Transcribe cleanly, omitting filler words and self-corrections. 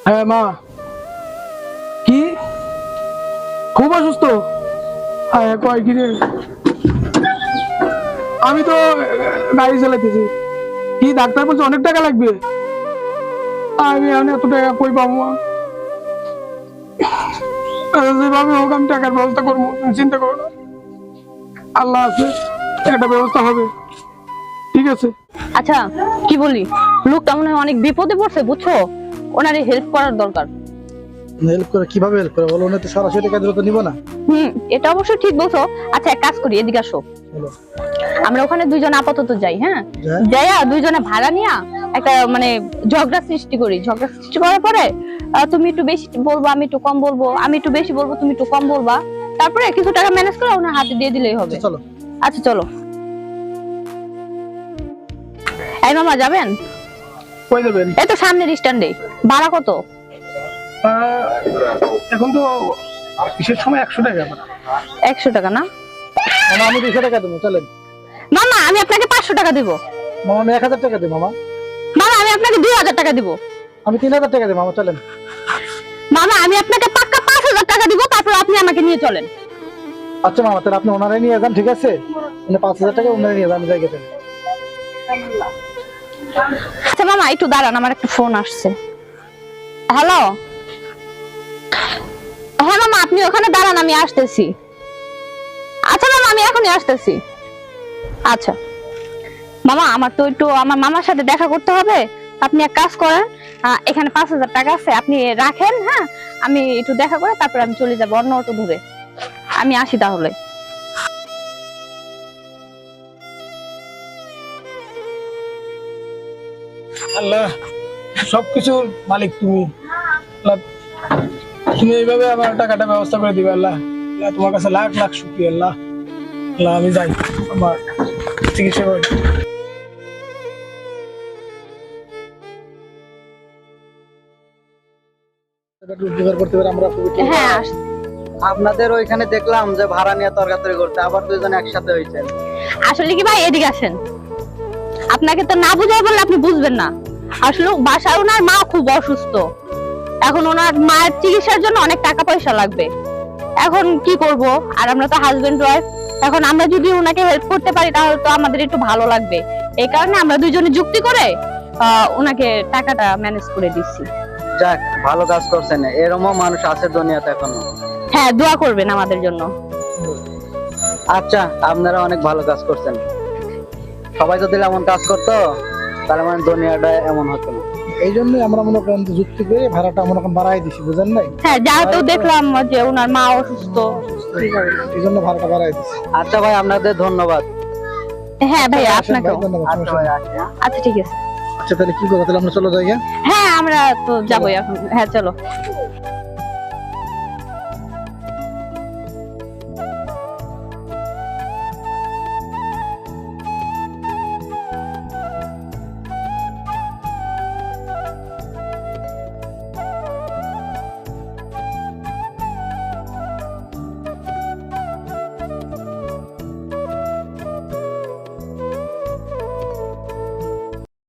হ্যাঁ মা, কি খুব অসুস্থ? হ্যাঁ কয় কি রে? আমি তো গাড়ি চালাইতেছি। কি ডাক্তার বলছে অনেক টাকা লাগবে? আমি এখন এত টাকা কই পাবো মা? যেভাবে হোক আমি টাকার ব্যবস্থা করবো, তুমি চিন্তা করো না। আল্লাহ আছে, একটা ব্যবস্থা হবে। ঠিক আছে। আচ্ছা কি বলি, লোকটা মনে হয় অনেক বিপদে পড়ছে বুঝছো, ওনারে হেল্প করার দরকার। হেল্প করে কিভাবে হেল্প করে বলো? উনি তো সরাসরি টাকা দিলে তো নিব না। এটা অবশ্যই ঠিক বলছো। আচ্ছা এক কাজ করি, এদিকে আসো, বলো। আমরা ওখানে দুইজন আপাতত যাই, হ্যাঁ যাই। যাইয়া দুইজনে ভাড়া নিয়া একটা মানে ঝগড়া সৃষ্টি করি। ঝগড়া সৃষ্টি করার পরে তুমি একটু বেশি বলবো, আমি একটু কম বলবো, আমি একটু বেশি বলবো, তুমি একটু কম বলবা, তারপরে কিছু টাকা ম্যানেজ করে ওনার হাতে দিয়ে দিলেই হবে। আচ্ছা, চলো। আচ্ছা চলো। এই মামা যাবেন? কই যাবেন? এই তো সামনের স্ট্যান্ডে। ভাড়া কত? এখন তো বিশেষ সময় 100 টাকা। 100 টাকা না মামা আমি 200 টাকা দেবো, চলেন। মামা, আমি আপনাকে 500 টাকা দিব। মামা আমি 1000 টাকা দেবো। মামা মামা, আমি আপনাকে 2000 টাকা দিব। আমি 3000 টাকা দেবো। মামা চলেন। মামা, আমি আপনাকে পাক্কা 5000 টাকা দিব, তারপর আপনি আমাকে নিয়ে চলেন। আচ্ছা মামা, তাহলে আপনি ওনারাই নিয়ে যান, ঠিক আছে? মানে 5000 টাকা ওনারাই নিয়ে যান, আমি যাই গেছেন। আচ্ছা মামা একটু দাঁড়ান, আমার একটা ফোন আসছে। হ্যালো। হ্যাঁ মামা, আপনি ওখানে দাঁড়ান, আমি আসতেছি। আচ্ছা মামা, আমি এখনই আসতেছি। আচ্ছা মামা, আমার তো একটু আমার মামার সাথে দেখা করতে হবে। আপনি এক কাজ করেন, এখানে 5000 টাকা আছে, আপনি রাখেন। হ্যাঁ, আমি একটু দেখা করে তারপর আমি চলে যাবো অন্য অটো ধরে। আমি আসি তাহলে। আল্লাহ, সবকিছুর মালিক তুমি। আল্লাহ, তুমি এইভাবে আমার টাকাটা ব্যবস্থা করে দিবে। আল্লাহ, আল্লাহ তোমার কাছে লাখ লাখ শুকরিয়া। আল্লাহ, আল্লাহ আমি যাই আমার চিকিৎসা করি। জোগাড় করতে পারে আমরা খুবই ঠিক। হ্যাঁ আপনাদের ওইখানে দেখলাম যে ভাড়া নিয়ে তর্কাতর্কি করতে, আবার দুইজন একসাথে হয়েছেন। আসলে কি ভাই, এদিকে আসেন। আপনাকে তো না বুঝাই বললে আপনি বুঝবেন না। আসলে বাসায় ওনার মা খুব অসুস্থ, এখন ওনার মায়ের চিকিৎসার জন্য অনেক টাকা পয়সা লাগবে। এখন কি করব, আর আমরা তো হাজবেন্ড ওয়াইফ, এখন আমরা যদি ওনাকে হেল্প করতে পারি তাহলে তো আমাদের একটু ভালো লাগবে। এই কারণে আমরা দুইজনে যুক্তি করে ওনাকে টাকাটা ম্যানেজ করে দিচ্ছি। যাক, ভালো কাজ করছেন। এরকমও মানুষ আছে দুনিয়াতে এখনো। হ্যাঁ, দোয়া করবেন আমাদের জন্য। আচ্ছা, আপনারা অনেক ভালো কাজ করছেন। সবাই যদি এমন কাজ করতো তাহলে মানে দুনিয়াটা এমন হতো না। এই জন্যই আমরা মনে করেন যুক্তি করে ভাড়াটা মনে করেন বাড়াই দিছি, বুঝেন নাই? হ্যাঁ, যাতেও দেখলাম যে ওনার মা অসুস্থ। এই জন্য ভাড়াটা বাড়াই দিছি। আচ্ছা ভাই, আপনাদের ধন্যবাদ। হ্যাঁ ভাই, আসেন আপনাকেও। ভাই, ধন্যবাদ, আচ্ছা সমস্যা ভাই, নেই। আসি, হ্যাঁ? আচ্ছা ঠিক আছে। আচ্ছা তাহলে কি করবো, তাহলে আমরা চলো যাই। হ্যাঁ আমরা তো যাবোই এখন। হ্যাঁ চলো।